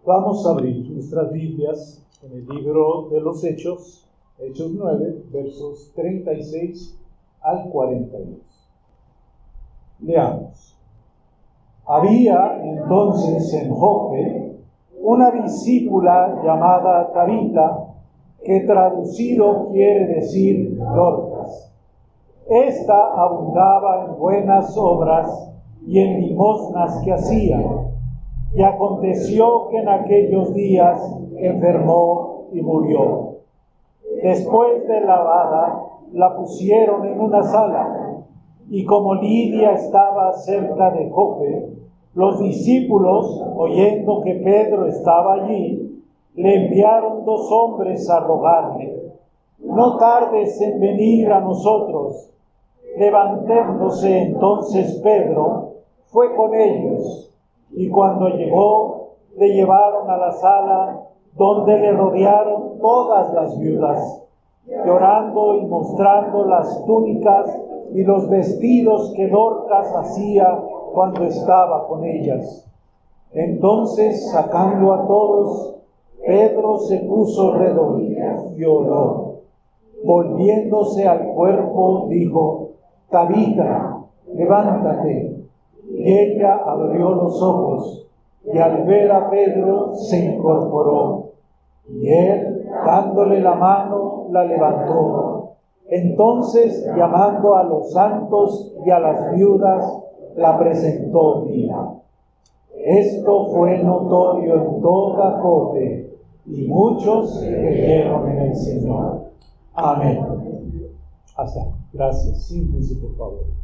Vamos a abrir nuestras Biblias en el libro de los Hechos, Hechos 9, versos 36 al 42. Leamos. Había entonces en Jope una discípula llamada Tabita, que traducido quiere decir Dorcas. Esta abundaba en buenas obras y en limosnas que hacía. Y aconteció que en aquellos días enfermó y murió. Después de lavada, la pusieron en una sala, y como Lidia estaba cerca de Jope, los discípulos, oyendo que Pedro estaba allí, le enviaron 2 hombres a rogarle: no tardes en venir a nosotros. Levantándose entonces Pedro, fue con ellos. Y cuando llegó, le llevaron a la sala, donde le rodearon todas las viudas, llorando y mostrando las túnicas y los vestidos que Dorcas hacía cuando estaba con ellas. Entonces, sacando a todos, Pedro se puso de rodillas y oró. Volviéndose al cuerpo, dijo: Tabita, levántate. Y ella abrió los ojos, y al ver a Pedro se incorporó. Y él, dándole la mano, la levantó. Entonces, llamando a los santos y a las viudas, la presentó viva. Esto fue notorio en toda Jope, y muchos creyeron en el Señor. Amén. Hasta. Gracias. Siéntense, por favor.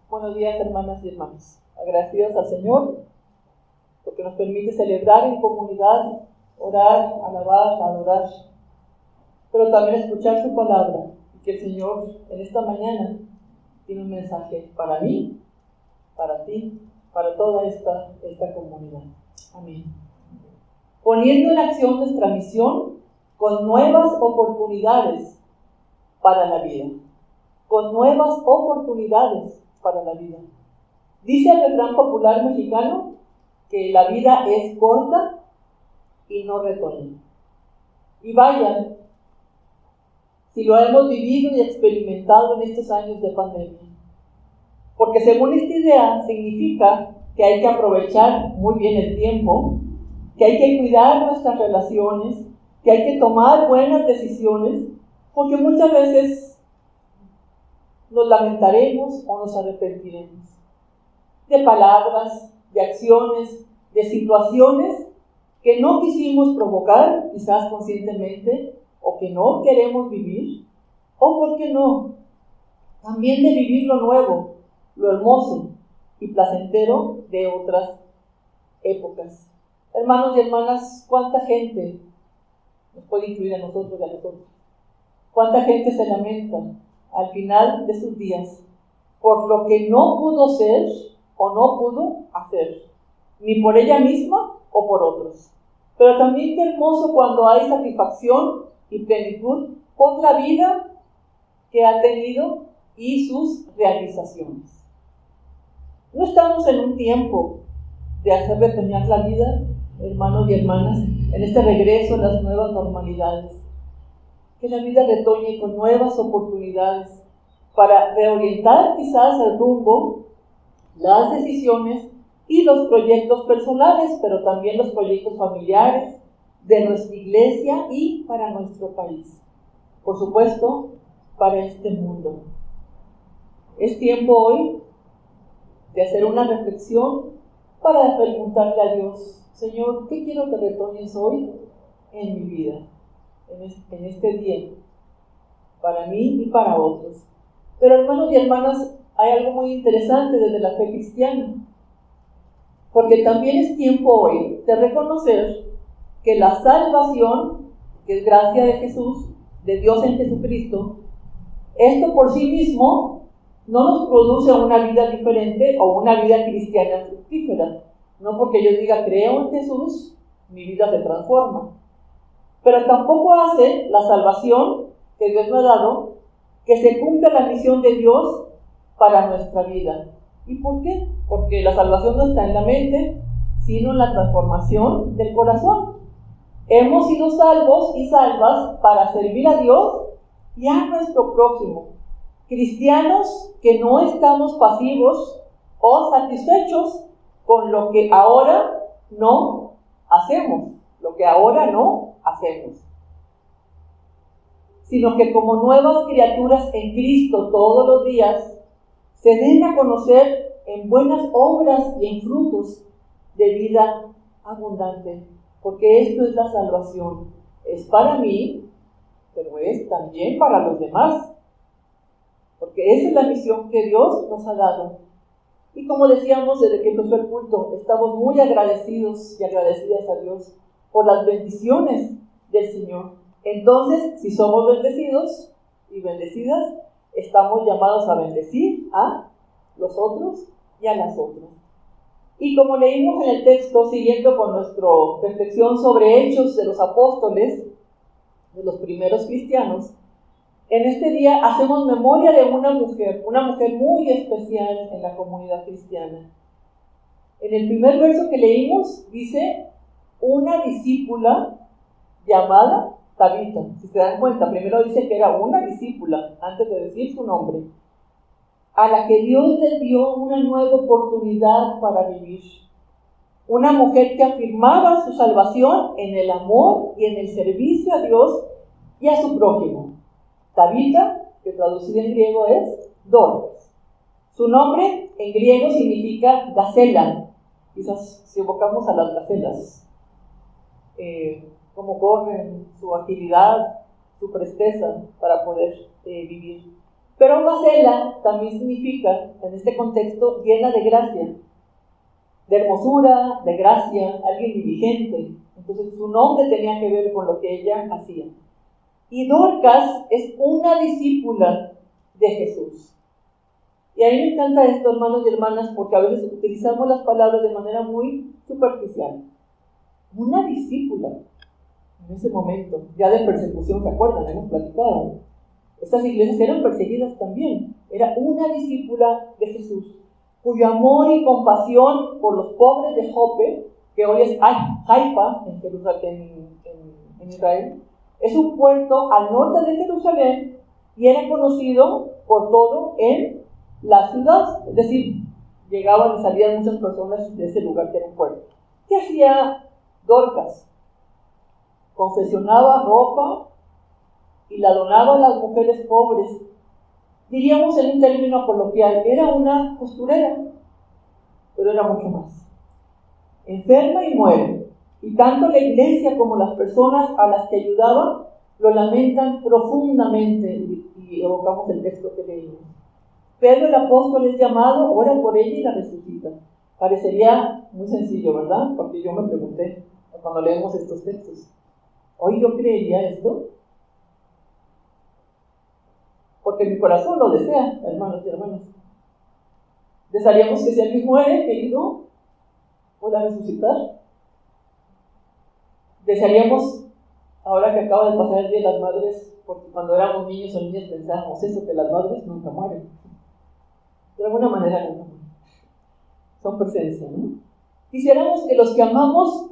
Buenos días, hermanas y hermanos. Agradecidos al Señor porque nos permite celebrar en comunidad, orar, alabar, adorar, pero también escuchar su palabra, y que el Señor en esta mañana tiene un mensaje para mí, para ti, para toda esta comunidad. Amén. Poniendo en acción nuestra misión con nuevas oportunidades para la vida. Con nuevas oportunidades para la vida. Dice el refrán popular mexicano que la vida es corta y no retoña. Y vaya, si lo hemos vivido y experimentado en estos años de pandemia. Porque según esta idea significa que hay que aprovechar muy bien el tiempo, que hay que cuidar nuestras relaciones, que hay que tomar buenas decisiones, porque muchas veces nos lamentaremos o nos arrepentiremos de palabras, de acciones, de situaciones que no quisimos provocar, quizás conscientemente, o que no queremos vivir, o, ¿por qué no?, también de vivir lo nuevo, lo hermoso y placentero de otras épocas. Hermanos y hermanas, ¿cuánta gente nos puede incluir a nosotros y a nosotros? ¿Cuánta gente se lamenta al final de sus días por lo que no pudo ser o no pudo hacer, ni por ella misma o por otros? Pero también qué hermoso cuando hay satisfacción y plenitud por la vida que ha tenido y sus realizaciones. No estamos en un tiempo de hacer retoñar la vida, hermanos y hermanas, en este regreso a las nuevas normalidades. Que la vida retoñe con nuevas oportunidades para reorientar quizás el rumbo, las decisiones y los proyectos personales, pero también los proyectos familiares de nuestra iglesia y para nuestro país. Por supuesto, para este mundo. Es tiempo hoy de hacer una reflexión para preguntarle a Dios: Señor, ¿qué quiero que retoñes hoy en mi vida? En este día, para mí y para otros. Pero, hermanos y hermanas, hay algo muy interesante desde la fe cristiana, porque también es tiempo hoy de reconocer que la salvación, que es gracia de Jesús, de Dios en Jesucristo, esto por sí mismo no nos produce una vida diferente o una vida cristiana fructífera. No porque yo diga creo en Jesús, mi vida se transforma. Pero tampoco hace la salvación que Dios me ha dado que se cumpla la misión de Dios para nuestra vida. ¿Y por qué? Porque la salvación no está en la mente, sino en la transformación del corazón. Hemos sido salvos y salvas para servir a Dios y a nuestro prójimo. Cristianos que no estamos pasivos o satisfechos con lo que ahora no hacemos, sino que como nuevas criaturas en Cristo todos los días, se den a conocer en buenas obras y en frutos de vida abundante, porque esto es la salvación. Es para mí, pero es también para los demás, porque esa es la misión que Dios nos ha dado. Y como decíamos desde que empezó el culto, estamos muy agradecidos y agradecidas a Dios por las bendiciones del Señor. Entonces, si somos bendecidos y bendecidas, estamos llamados a bendecir a los otros y a las otras. Y como leímos en el texto, siguiendo con nuestra reflexión sobre hechos de los apóstoles, de los primeros cristianos, en este día hacemos memoria de una mujer muy especial en la comunidad cristiana. En el primer verso que leímos dice, una discípula llamada Tabita. Si se dan cuenta, primero dice que era una discípula, antes de decir su nombre, a la que Dios le dio una nueva oportunidad para vivir. Una mujer que afirmaba su salvación en el amor y en el servicio a Dios y a su prójimo. Tabita, que traducido en griego es Dorcas. Su nombre en griego significa gacela. Quizás si evocamos a las gacelas, cómo corren, su agilidad, su presteza para poder vivir. Pero gacela también significa, en este contexto, llena de gracia, de hermosura, de gracia, alguien diligente. Entonces su nombre tenía que ver con lo que ella hacía. Y Dorcas es una discípula de Jesús. Y a mí me encanta esto, hermanos y hermanas, porque a veces utilizamos las palabras de manera muy superficial. Una discípula, en ese momento, ya de persecución, ¿se acuerdan? Hemos platicado. Estas iglesias eran perseguidas también. Era una discípula de Jesús, cuyo amor y compasión por los pobres de Jope, que hoy es Haifa, en Israel, es un puerto al norte de Jerusalén y era conocido por todo en la ciudad. Es decir, llegaban y salían muchas personas de ese lugar que era un puerto. ¿Qué hacía Dorcas? Confeccionaba ropa y la donaba a las mujeres pobres. Diríamos en un término coloquial, era una costurera, pero era mucho más. Enferma y muere. Y tanto la iglesia como las personas a las que ayudaban lo lamentan profundamente, y evocamos el texto que leímos. Pedro el apóstol es llamado, ora por ella y la resucita. Parecería muy sencillo, ¿verdad? Porque yo me pregunté cuando leemos estos textos, ¿hoy yo creería esto? Porque mi corazón lo desea, hermanos y hermanas. Desearíamos que si alguien muere, querido, pueda resucitar. Desearíamos, ahora que acaba de pasar el Día de las Madres, porque cuando éramos niños o niñas pensábamos eso, que las madres nunca mueren. De alguna manera nunca mueren. Son presencia, ¿no? Quisiéramos que los que amamos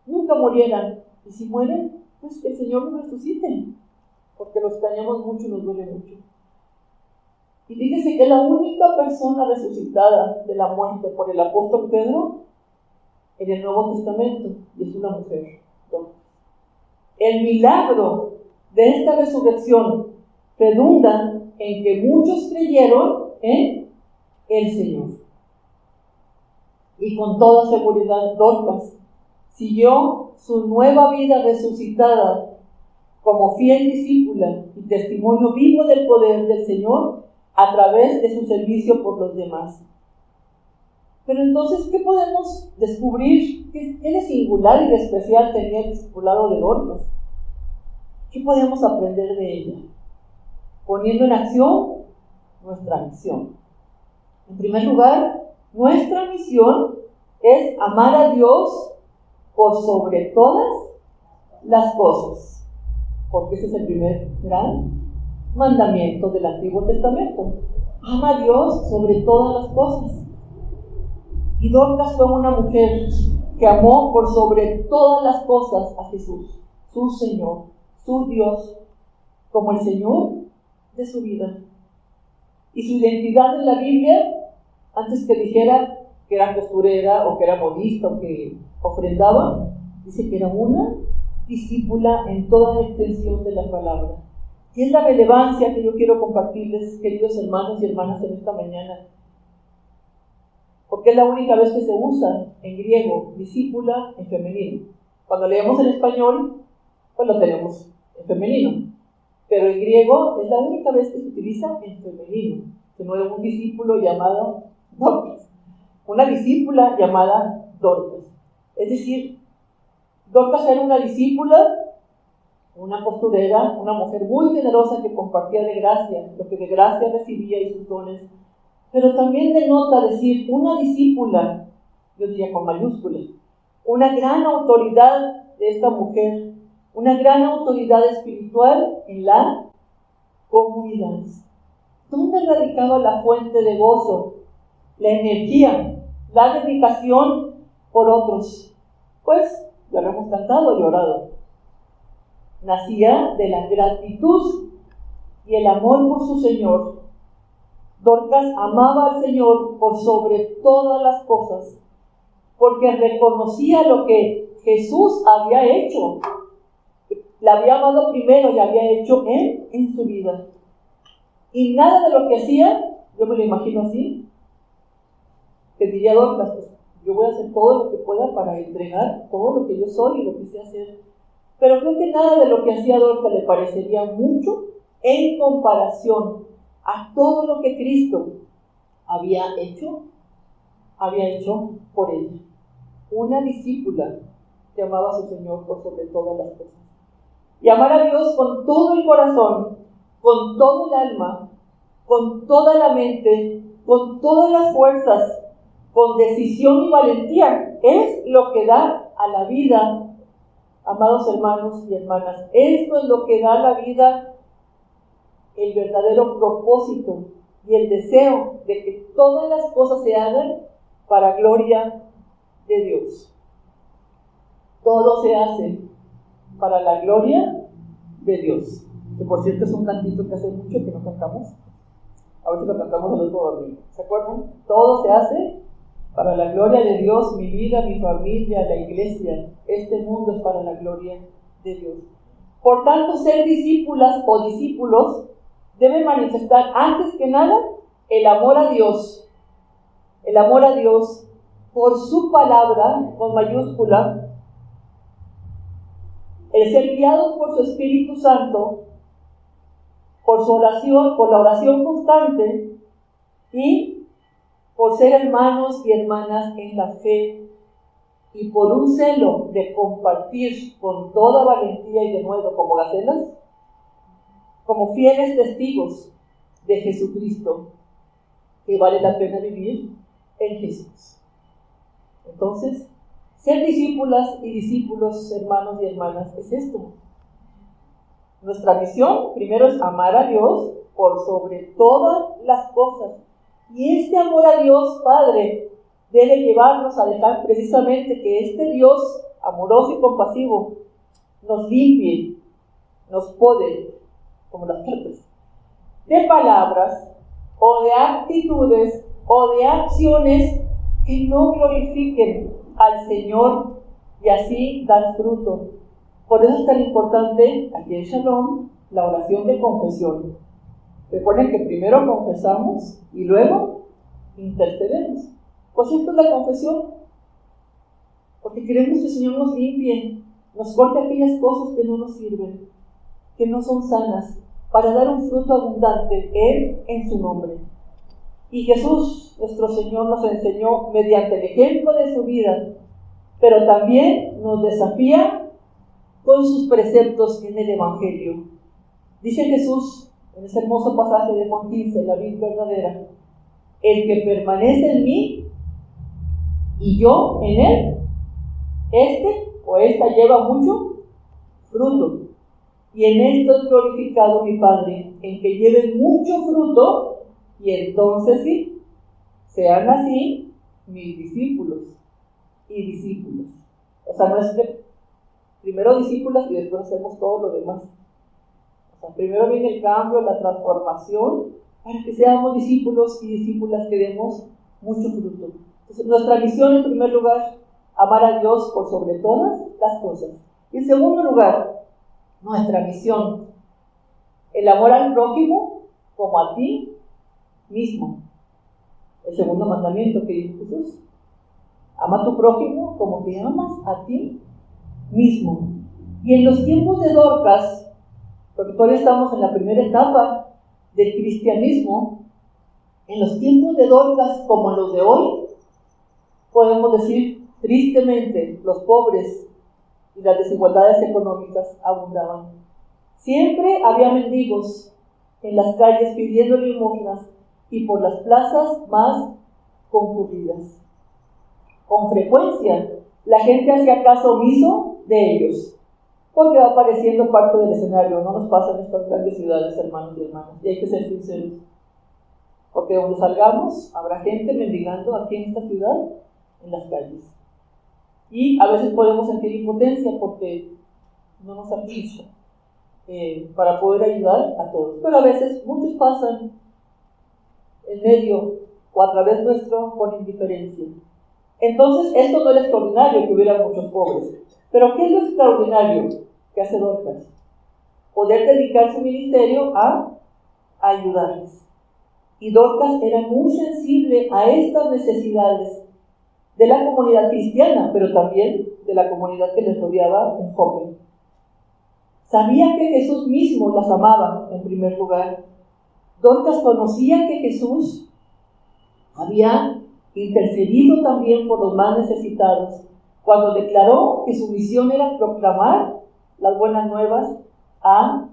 nunca murieran. Y si mueren, pues que el Señor los resucite, porque los extrañamos mucho y nos duele mucho. Y fíjese que la única persona resucitada de la muerte por el apóstol Pedro en el Nuevo Testamento, y es una mujer. El milagro de esta resurrección redunda en que muchos creyeron en el Señor. Y con toda seguridad, Dorcas siguió su nueva vida resucitada como fiel discípula y testimonio vivo del poder del Señor a través de su servicio por los demás. Pero entonces, ¿qué podemos descubrir? ¿Qué de singular y de especial tenía el discipulado de Dorcas? ¿Qué podemos aprender de ella? Poniendo en acción nuestra misión. En primer lugar, nuestra misión es amar a Dios por sobre todas las cosas, porque ese es el primer gran mandamiento del Antiguo Testamento. ama a Dios sobre todas las cosas. Y Dorcas fue una mujer que amó por sobre todas las cosas a Jesús, su Señor, su Dios, como el Señor de su vida. Y su identidad en la Biblia, antes que dijera que era costurera o que era modista o que ofrendaba, dice que era una discípula en toda la extensión de la palabra. Y es la relevancia que yo quiero compartirles, queridos hermanos y hermanas, en esta mañana. Porque es la única vez que se usa en griego discípula en femenino. Cuando leemos en español, pues lo tenemos en femenino. Pero en griego es la única vez que se utiliza en femenino. Que no era un discípulo llamado Dorcas. Una discípula llamada Dorcas. Es decir, Dorcas era una discípula, una costurera, una mujer muy generosa que compartía de gracia, lo que de gracia recibía y sus dones. Pero también denota decir una discípula, yo diría con mayúsculas, una gran autoridad de esta mujer, una gran autoridad espiritual en la comunidad. ¿Dónde radicaba la fuente de gozo, la energía, la dedicación por otros? Pues ya lo hemos cantado y orado. Nacía de la gratitud y el amor por su Señor. Dorcas amaba al Señor por sobre todas las cosas, porque reconocía lo que Jesús había hecho. La había amado primero y había hecho Él en su vida. Y nada de lo que hacía, yo me lo imagino así, que diría Dorcas, pues yo voy a hacer todo lo que pueda para entregar todo lo que yo soy y lo que sé hacer. Pero creo que nada de lo que hacía Dorcas le parecería mucho en comparación a todo lo que Cristo había hecho por ella. Una discípula que amaba a su Señor por sobre todas las cosas. Y amar a Dios con todo el corazón, con todo el alma, con toda la mente, con todas las fuerzas, con decisión y valentía, es lo que da a la vida, amados hermanos y hermanas. Esto es lo que da a la vida el verdadero propósito y el deseo de que todas las cosas se hagan para gloria de Dios. Todo se hace para la gloria de Dios. Que por cierto es un cantito que hace mucho que no cantamos. A ver si lo cantamos a los domingos. ¿Se acuerdan? Todo se hace para la gloria de Dios. Mi vida, mi familia, la iglesia. Este mundo es para la gloria de Dios. Por tanto, ser discípulas o discípulos debe manifestar antes que nada el amor a Dios. El amor a Dios por su palabra, con mayúscula. El ser guiados por su Espíritu Santo, por su oración, por la oración constante y por ser hermanos y hermanas en la fe y por un celo de compartir con toda valentía y de nuevo como gacelas, como fieles testigos de Jesucristo, que vale la pena vivir en Jesús. Entonces, ser discípulas y discípulos, hermanos y hermanas, es esto. Nuestra misión, primero, es amar a Dios por sobre todas las cosas. Y este amor a Dios, Padre, debe llevarnos a dejar precisamente que este Dios amoroso y compasivo nos limpie, nos pode, como las plantas, de palabras o de actitudes o de acciones que no glorifiquen al Señor y así dar fruto. Por eso es tan importante aquí en Shalom la oración de confesión. Recuerden que primero confesamos y luego intercedemos. Pues esto es la confesión, porque queremos que el Señor nos limpie, nos corte aquellas cosas que no nos sirven, que no son sanas, para dar un fruto abundante en su nombre. Y Jesús, nuestro Señor, nos enseñó mediante el ejemplo de su vida, pero también nos desafía con sus preceptos en el Evangelio. Dice Jesús en ese hermoso pasaje de Juan 15, la vid verdadera: el que permanece en mí y yo en él, este o esta lleva mucho fruto. Y en esto es glorificado mi Padre, en que lleven mucho fruto Y entonces sí, sean así mis discípulos y discípulas. O sea, no es que primero discípulas y después hacemos todo lo demás. O sea, primero viene el cambio, la transformación, para que seamos discípulos y discípulas que demos mucho fruto. Entonces, nuestra misión, en primer lugar, amar a Dios por sobre todas las cosas. Y en segundo lugar, nuestra misión, el amor al prójimo como a ti mismo. El segundo mandamiento que dijo Jesús: ama a tu prójimo como te amas a ti mismo. Y en los tiempos de Dorcas, porque todavía estamos en la primera etapa del cristianismo, en los tiempos de Dorcas como en los de hoy, podemos decir tristemente, los pobres y las desigualdades económicas abundaban. Siempre había mendigos en las calles pidiendo limosnas y por las plazas más concurridas. Con frecuencia, la gente hacía caso omiso de ellos, porque va apareciendo parte del escenario. No nos pasa en estas grandes ciudades, hermanos y hermanas, y hay que ser sinceros, porque donde salgamos habrá gente mendigando aquí en esta ciudad, en las calles. Y a veces podemos sentir impotencia porque no nos alcanza para poder ayudar a todos. Pero a veces muchos pasan en medio o a través nuestro con indiferencia. Entonces, esto no era extraordinario que hubiera muchos pobres. Pero ¿qué es lo extraordinario que hace Dorcas? Poder dedicar su ministerio a ayudarles. Y Dorcas era muy sensible a estas necesidades de la comunidad cristiana, pero también de la comunidad que les rodeaba en Jope. Sabía que Jesús mismo las amaba en primer lugar. Dorcas conocía que Jesús había intercedido también por los más necesitados, cuando declaró que su misión era proclamar las buenas nuevas a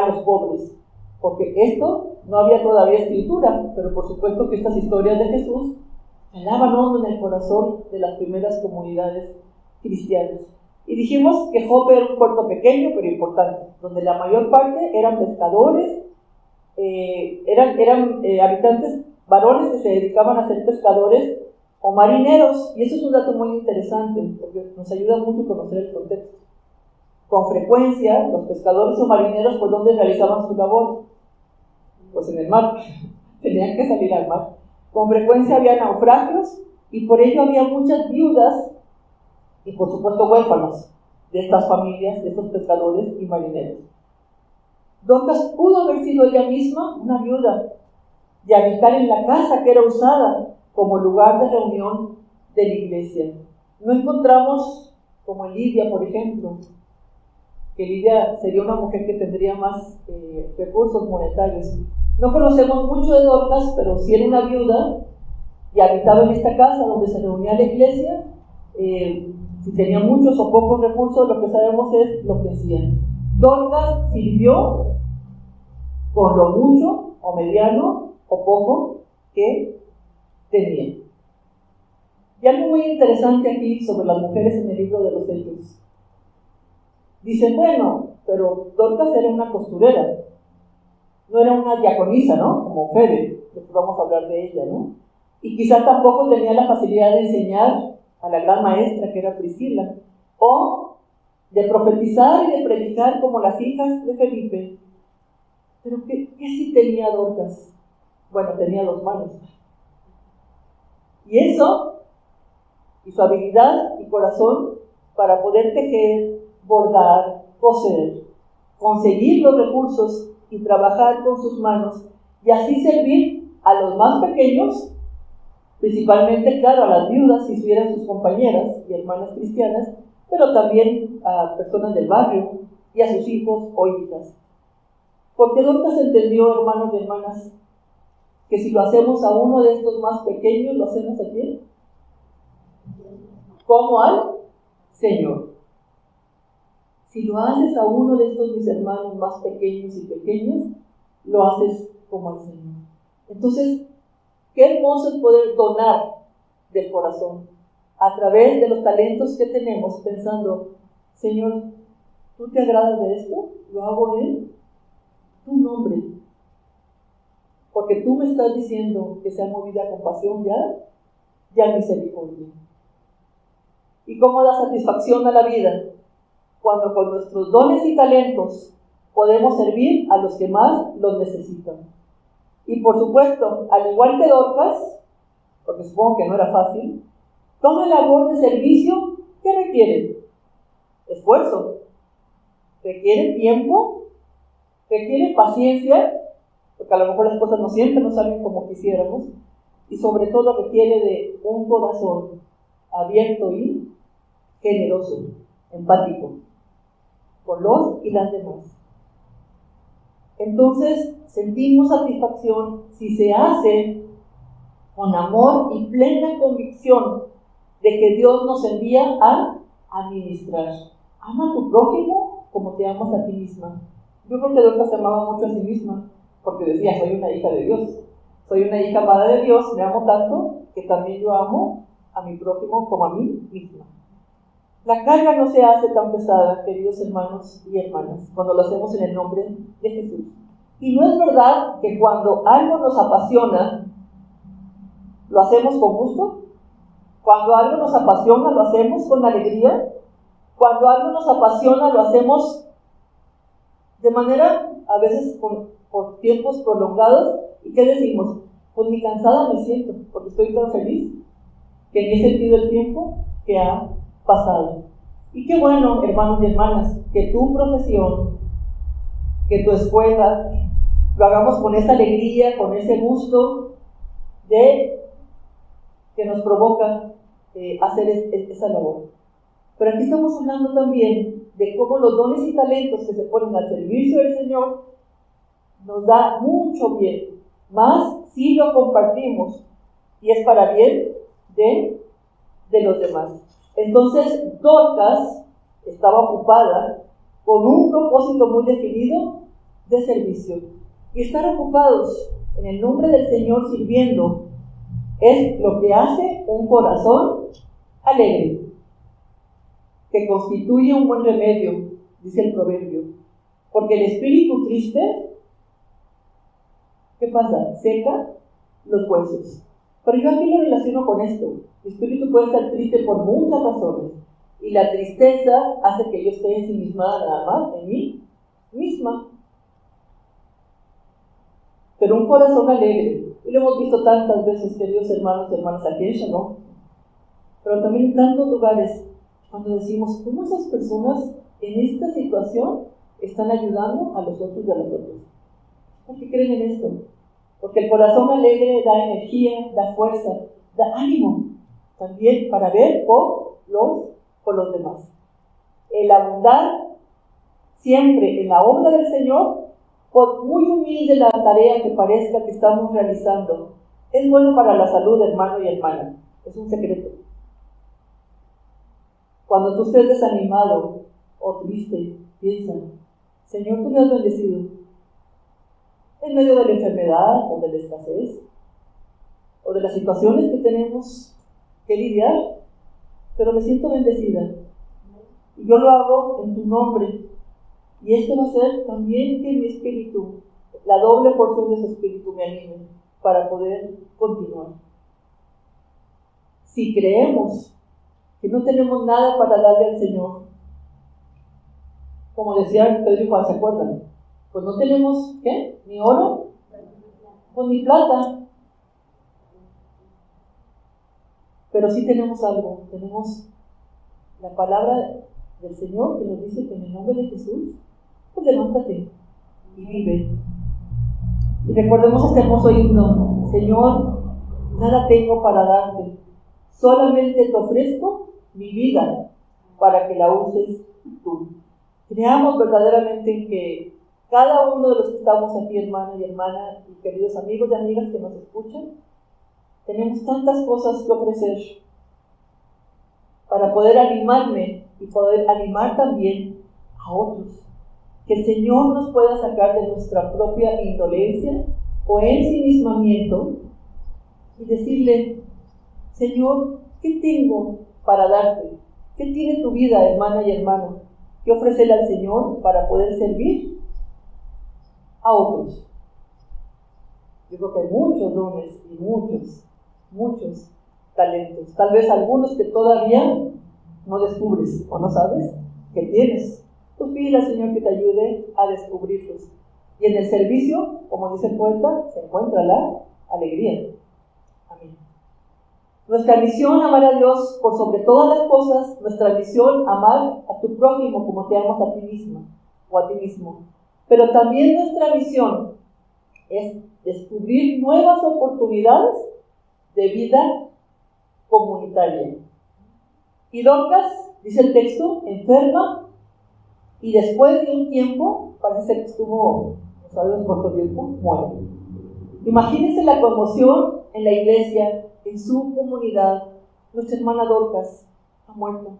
los pobres, porque esto no había todavía escritura, pero por supuesto que estas historias de Jesús calaban hondo en el corazón de las primeras comunidades cristianas. Y dijimos que Jope era un puerto pequeño pero importante, donde la mayor parte eran pescadores, eran habitantes varones que se dedicaban a ser pescadores o marineros, y eso es un dato muy interesante, porque nos ayuda mucho a conocer el contexto. Con frecuencia, los pescadores o marineros, ¿por dónde realizaban su labor? Pues en el mar, tenían que salir al mar. Con frecuencia había naufragios, y por ello había muchas viudas, y por supuesto huérfanos, de estas familias, de estos pescadores y marineros. Dorcas pudo haber sido ella misma una viuda, y habitar en la casa que era usada como lugar de reunión de la iglesia. No encontramos, como en Lidia, por ejemplo, que Lidia sería una mujer que tendría más recursos monetarios. No conocemos mucho de Dorcas, pero sí era una viuda y habitaba en esta casa donde se reunía la iglesia. Si tenía muchos o pocos recursos, lo que sabemos es lo que hacían. Dorcas sirvió con lo mucho o mediano o poco que tenía. Y algo muy interesante aquí sobre las mujeres en el libro de los Hechos. Dicen, bueno, pero Dorcas era una costurera, no era una diaconisa, ¿no? Como Fede, después vamos a hablar de ella, ¿no? Y quizás tampoco tenía la facilidad de enseñar a la gran maestra que era Priscila, o de profetizar y de predicar como las hijas de Felipe. Pero ¿qué sí tenía Dorcas? Bueno, tenía 2 manos. Y eso, y su habilidad y corazón para poder tejer, bordar, coser, conseguir los recursos y trabajar con sus manos, y así servir a los más pequeños, principalmente, claro, a las viudas, si fueran sus compañeras y hermanas cristianas, pero también a personas del barrio y a sus hijos o hijas. Porque Dorcas entendió, hermanos y hermanas, que si lo hacemos a uno de estos más pequeños, ¿lo hacemos a quién? Como al Señor. Si lo haces a uno de estos mis hermanos más pequeños y pequeñas, lo haces como al Señor. Entonces, qué hermoso es poder donar del corazón a través de los talentos que tenemos, pensando, Señor, ¿tú te agradas de esto? ¿Lo hago bien? Tu nombre. porque tú me estás diciendo que sea movida a compasión ya misericordia. ¿Y cómo da satisfacción a la vida? Cuando con nuestros dones y talentos podemos servir a los que más los necesitan. Y por supuesto, al igual que Dorcas, porque supongo que no era fácil, toda labor de servicio, ¿qué requiere? Esfuerzo, requiere tiempo, requiere paciencia, porque a lo mejor las cosas no siempre nos salen como quisiéramos, y sobre todo requiere de un corazón abierto y generoso, empático, con los y las demás. Entonces, sentimos satisfacción si se hace con amor y plena convicción de que Dios nos envía a administrar. Ama a tu prójimo como te amas a ti misma. Yo creo que Dorcas se amaba mucho a sí misma, porque decía, soy una hija de Dios, soy una hija amada de Dios, me amo tanto que también yo amo a mi prójimo como a mí misma. La carga no se hace tan pesada, queridos hermanos y hermanas, cuando lo hacemos en el nombre de Jesús. Y no es verdad que cuando algo nos apasiona, lo hacemos con gusto. Cuando algo nos apasiona, lo hacemos con alegría. Cuando algo nos apasiona, lo hacemos de manera, a veces por tiempos prolongados. ¿Y qué decimos? Pues ni cansada me siento, porque estoy tan feliz que ni he sentido el tiempo que ha pasado. Y qué bueno, hermanos y hermanas, que tu profesión, que tu escuela, lo hagamos con esa alegría, con ese gusto que nos provoca hacer esa labor. Pero aquí estamos hablando también de cómo los dones y talentos que se ponen al servicio del Señor nos da mucho bien, más si lo compartimos y es para bien de los demás. Entonces, Dorcas estaba ocupada con un propósito muy definido de servicio. Y estar ocupados en el nombre del Señor sirviendo es lo que hace un corazón alegre, que constituye un buen remedio, dice el proverbio. Porque el espíritu triste, ¿qué pasa? Seca los huesos. Pero yo aquí lo relaciono con esto. El espíritu puede estar triste por muchas razones. Y la tristeza hace que yo esté ensimismada nada más en mí misma. Pero un corazón alegre, y lo hemos visto tantas veces, queridos hermanos y hermanas, aquí en Shalom, pero también en tantos lugares, cuando decimos, ¿cómo esas personas en esta situación están ayudando a los otros y a los otros? ¿Por qué creen en esto? Porque el corazón alegre da energía, da fuerza, da ánimo, también para ver por los demás. El abundar siempre en la obra del Señor, por muy humilde la tarea que parezca que estamos realizando, es bueno para la salud, hermano y hermana. Es un secreto. Cuando tú estés desanimado o triste, piensa, Señor, tú me has bendecido. En medio de la enfermedad o de la escasez, o de las situaciones que tenemos que lidiar, pero me siento bendecida. Y yo lo hago en tu nombre. Y esto va a ser también que mi espíritu, la doble porción de su espíritu me anime para poder continuar. Si creemos que no tenemos nada para darle al Señor, como decía Pedro y Juan, ¿se acuerdan? Pues no tenemos, ¿qué? Ni oro, pues ni plata. Pero sí tenemos algo, tenemos la palabra del Señor que nos dice que en el nombre de Jesús, pues levántate y vive. Y recordemos este hermoso himno, Señor, nada tengo para darte, solamente te ofrezco mi vida para que la uses tú. Creamos verdaderamente que cada uno de los que estamos aquí, hermano y hermana, y queridos amigos y amigas que nos escuchan, tenemos tantas cosas que ofrecer para poder animarme y poder animar también a otros. Que el Señor nos pueda sacar de nuestra propia indolencia o ensimismamiento y decirle, Señor, ¿qué tengo para darte? ¿Qué tiene tu vida, hermana y hermano? ¿Qué ofrecerle al Señor para poder servir a otros? Yo creo que hay muchos dones y muchos talentos. Tal vez algunos que todavía no descubres o no sabes que tienes. Pues pide al Señor que te ayude a descubrirlos. Y en el servicio, como dice el poeta, se encuentra la alegría. Amén. Nuestra misión, amar a Dios por sobre todas las cosas. Nuestra misión, amar a tu prójimo como te amas a ti misma o a ti mismo. Pero también nuestra misión es descubrir nuevas oportunidades de vida comunitaria. Y Dorcas, dice el texto, enferma, y después de un tiempo, parece ser que estuvo, no sabemos cuánto tiempo, muere. Imagínense la conmoción en la iglesia, en su comunidad. Nuestra hermana Dorcas ha muerto.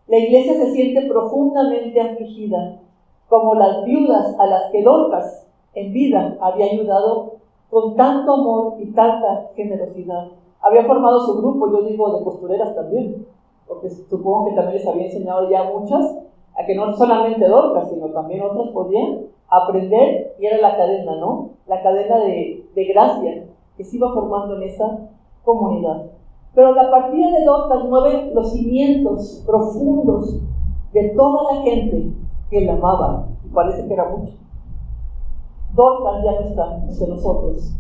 La iglesia se siente profundamente afligida, como las viudas a las que Dorcas en vida había ayudado con tanto amor y tanta generosidad. Había formado su grupo, yo digo, de costureras también, porque supongo que también les había enseñado ya muchas a que no solamente Dorcas, sino también otras podían aprender, y era la cadena, ¿no? La cadena de gracia que se iba formando en esa comunidad. Pero la partida de Dorcas mueve los cimientos profundos de toda la gente que la amaba, y parece que era mucho. Dorcas ya no está entre nosotros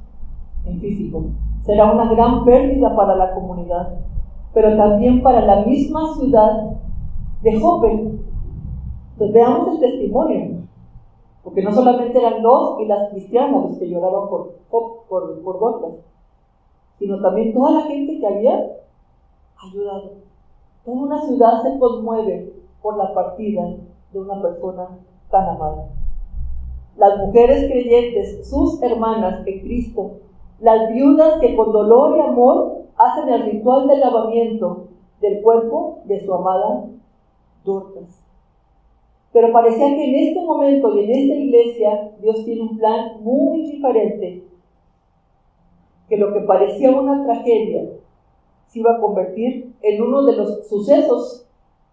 en físico. Será una gran pérdida para la comunidad, pero también para la misma ciudad de Jope. Entonces veamos el testimonio, porque no solamente eran los y las cristianas los que lloraban por Dorcas, sino también toda la gente que había ayudado. Toda una ciudad se conmueve por la partida de una persona tan amada. Las mujeres creyentes, sus hermanas en Cristo, las viudas que con dolor y amor hacen el ritual del lavamiento del cuerpo de su amada Dorcas. Pero parecía que en este momento y en esta iglesia Dios tiene un plan muy diferente, que lo que parecía una tragedia se iba a convertir en uno de los sucesos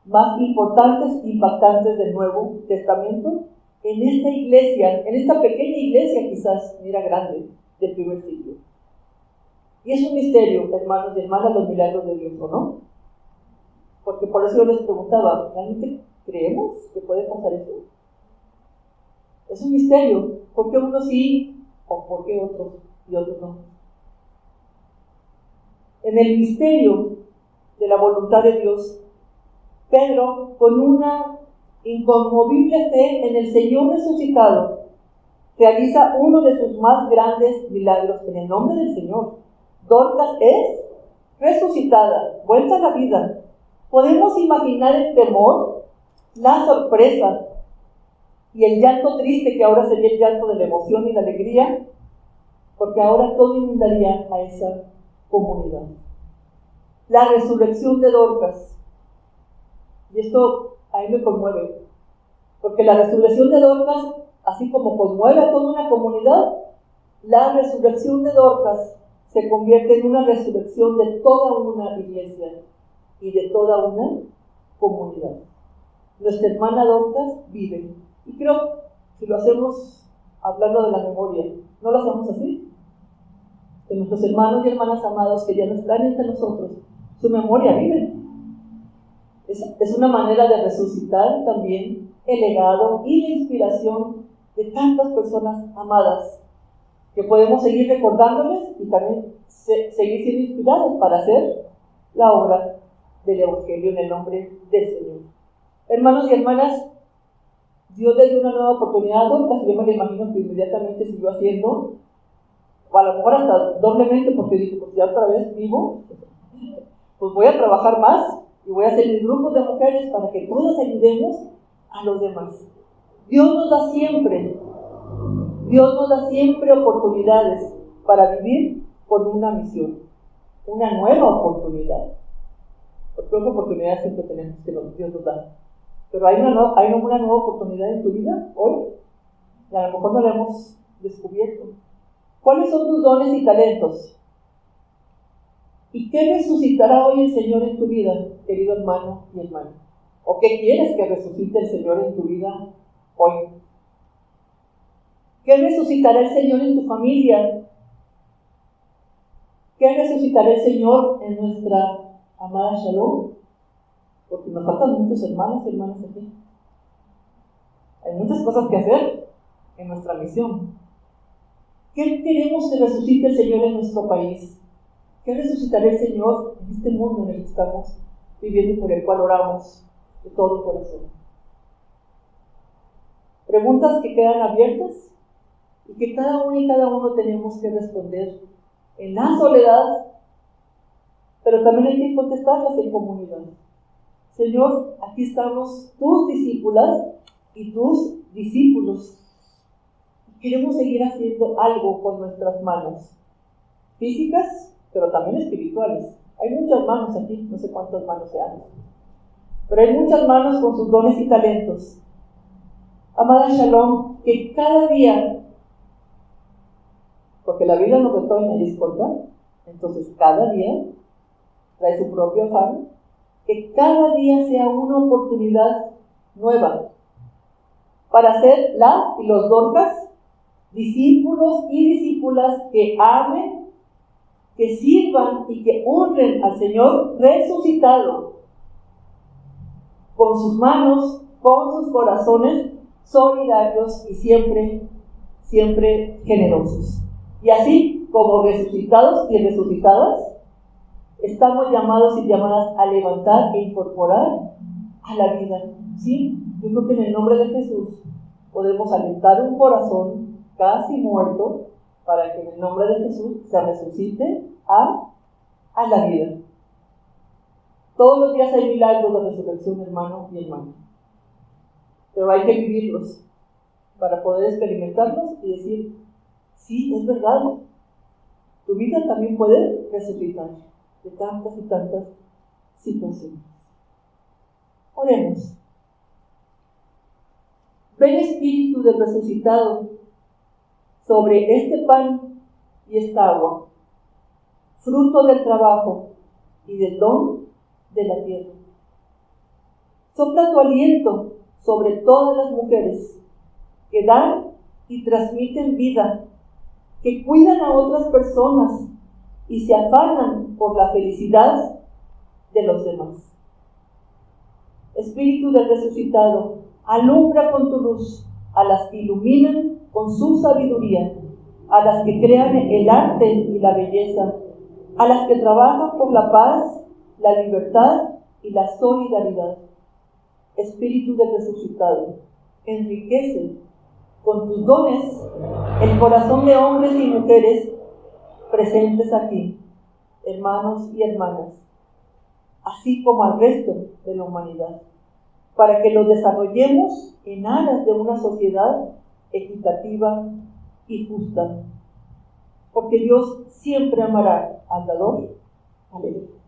más importantes e impactantes del Nuevo Testamento en esta iglesia, en esta pequeña iglesia quizás, mira, grande, del primer siglo. Y es un misterio, hermanos y hermanas, los milagros de Dios, ¿o no? Porque por eso yo les preguntaba, ¿realmente creemos que puede pasar eso? Es un misterio. ¿Por qué unos sí o por qué otros y otros no? En el misterio de la voluntad de Dios, Pedro, con una inconmovible fe en el Señor resucitado, realiza uno de sus más grandes milagros en el nombre del Señor. Dorcas es resucitada, vuelta a la vida. Podemos imaginar el temor, la sorpresa y el llanto triste, que ahora sería el llanto de la emoción y la alegría, porque ahora todo inundaría a esa comunidad. La resurrección de Dorcas, y esto a mí me conmueve, porque la resurrección de Dorcas, así como conmueve a toda una comunidad, la resurrección de Dorcas se convierte en una resurrección de toda una iglesia y de toda una comunidad. Nuestra hermana Dorcas vive, y creo que si lo hacemos hablando de la memoria, ¿no lo hacemos así? Que nuestros hermanos y hermanas amados que ya no están entre nosotros, su memoria vive. Es una manera de resucitar también el legado y la inspiración de tantas personas amadas, que podemos seguir recordándoles y también seguir siendo inspirados para hacer la obra del Evangelio en el nombre del Señor. Hermanos y hermanas, Dios le dio una nueva oportunidad a Dorcas, y yo me lo imagino que inmediatamente siguió haciendo, o a lo mejor hasta doblemente, porque dijo, pues ya otra vez vivo, pues voy a trabajar más y voy a hacer mis grupos de mujeres para que todas ayudemos a los demás. Dios nos da siempre oportunidades para vivir con una misión, una nueva oportunidad. Porque una oportunidad siempre tenemos que Dios nos da. Pero hay una nueva oportunidad en tu vida hoy, y a lo mejor no la hemos descubierto. ¿Cuáles son tus dones y talentos? ¿Y qué resucitará hoy el Señor en tu vida, querido hermano y hermana? ¿O qué quieres que resucite el Señor en tu vida hoy? ¿Qué resucitará el Señor en tu familia? ¿Qué resucitará el Señor en nuestra amada Shalom? Porque nos faltan muchos hermanos y hermanas aquí. Hay muchas cosas que hacer en nuestra misión. ¿Qué queremos que resucite el Señor en nuestro país? ¿Qué resucitará el Señor en este mundo en el que estamos viviendo y por el cual oramos de todo corazón? Preguntas que quedan abiertas y que cada uno y cada uno tenemos que responder en la soledad, pero también hay que contestarlas en comunidad. Señor, aquí estamos tus discípulas y tus discípulos. Queremos seguir haciendo algo con nuestras manos, físicas, pero también espirituales. Hay muchas manos aquí, no sé cuántas manos sean, pero hay muchas manos con sus dones y talentos. Amada Shalom, que cada día, porque la vida no retoña y es corta, entonces cada día trae su propio afán, que cada día sea una oportunidad nueva para ser las y los Dorcas, discípulos y discípulas que amen, que sirvan y que honren al Señor resucitado, con sus manos, con sus corazones solidarios y siempre, siempre generosos. Y así como resucitados y resucitadas, estamos llamados y llamadas a levantar e incorporar a la vida. ¿Sí? Yo creo que en el nombre de Jesús podemos alentar un corazón casi muerto para que en el nombre de Jesús se resucite a la vida. Todos los días hay milagros de resurrección, hermano y hermana, pero hay que vivirlos para poder experimentarlos y decir, sí, es verdad, tu vida también puede resucitar de tantas y tantas situaciones. Oremos. Ven Espíritu del resucitado sobre este pan y esta agua, fruto del trabajo y del don de la tierra. Sopla tu aliento sobre todas las mujeres que dan y transmiten vida, que cuidan a otras personas y se afanan por la felicidad de los demás. Espíritu del resucitado, alumbra con tu luz a las que iluminan con su sabiduría, a las que crean el arte y la belleza, a las que trabajan por la paz, la libertad y la solidaridad. Espíritu del resucitado, enriquece con tus dones el corazón de hombres y mujeres presentes aquí, hermanos y hermanas, así como al resto de la humanidad, para que los desarrollemos en aras de una sociedad equitativa y justa, porque Dios siempre amará al dador. Aleluya.